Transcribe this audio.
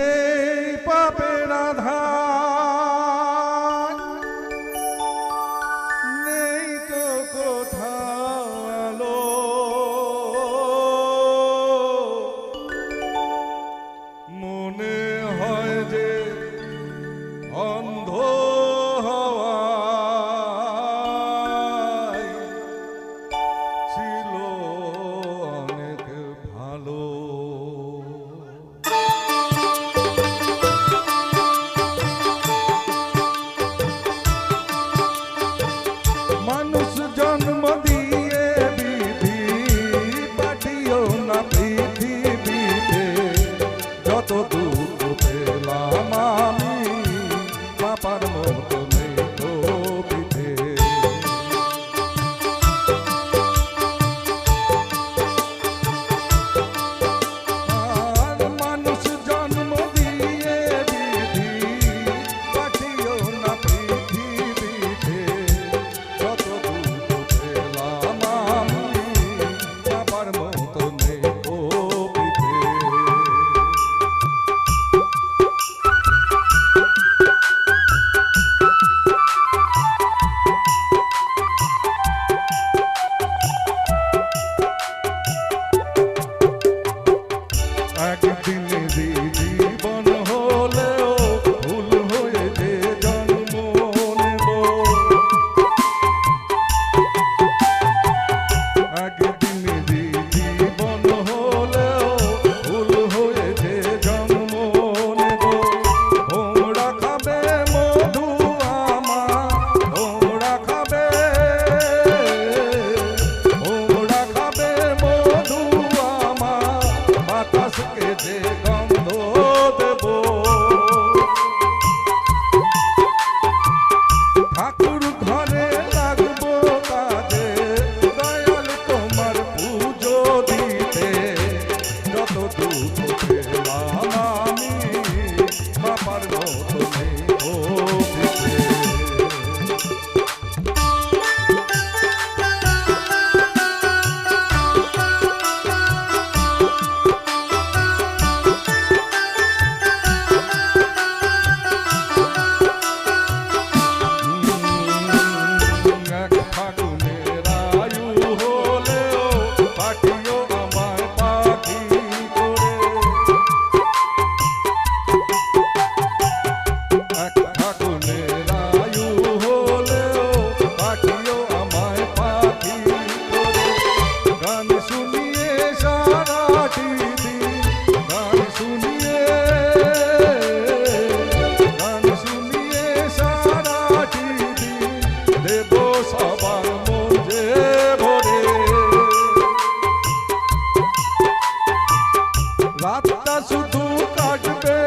এই পাপের আধার নেই তো কোথাও আলো, মনে হয় যে অন্ধ হওয়াই ছিল অনেক ভালো। মানুষ জন্ম দিয়ে বিধি পাঠিও না পৃথিবীতে, যত দুঃখ পেলাম আমি পাপার মতো নেই তো পিঠে। আর মানুষ জন্ম দিয়ে বিধি পাঠিও না পৃথিবীতে, যত দুঃখ পেলাম আমি পাপার মতো নেই তো পিঠে। একদিন জীবন হলেও ভুল হয়ে যে জন্ম নেব, একদিন জীবন হলেও ভুল হয়ে যে জন্ম নেব। তোমরা খাবে মধু আমার, তোমরা খাবে, তোমরা খাবে মধু আমার, বাতাসকে যে গন্ধ দেব। ঠাকুর ঘরে লাগবো কাজে, দয়াল তোমার পুজো দিতে, যত দুঃখ পেলাম আমি বাবার মতো নেই ও পিঠে। এক ফাগুনের আয়ু হলেও পাঠিও আমায় পাখি করে, এক ফাগুনের আয়ু হলেও পাঠিও আমায় পাখি করে। গান শুনিয়ে সারাটি দিন, গান শুনিয়ে, গান শুনিয়ে সারাটি দিন দেব সবার মন যে ভরে। রাতটা শুধু কাটবে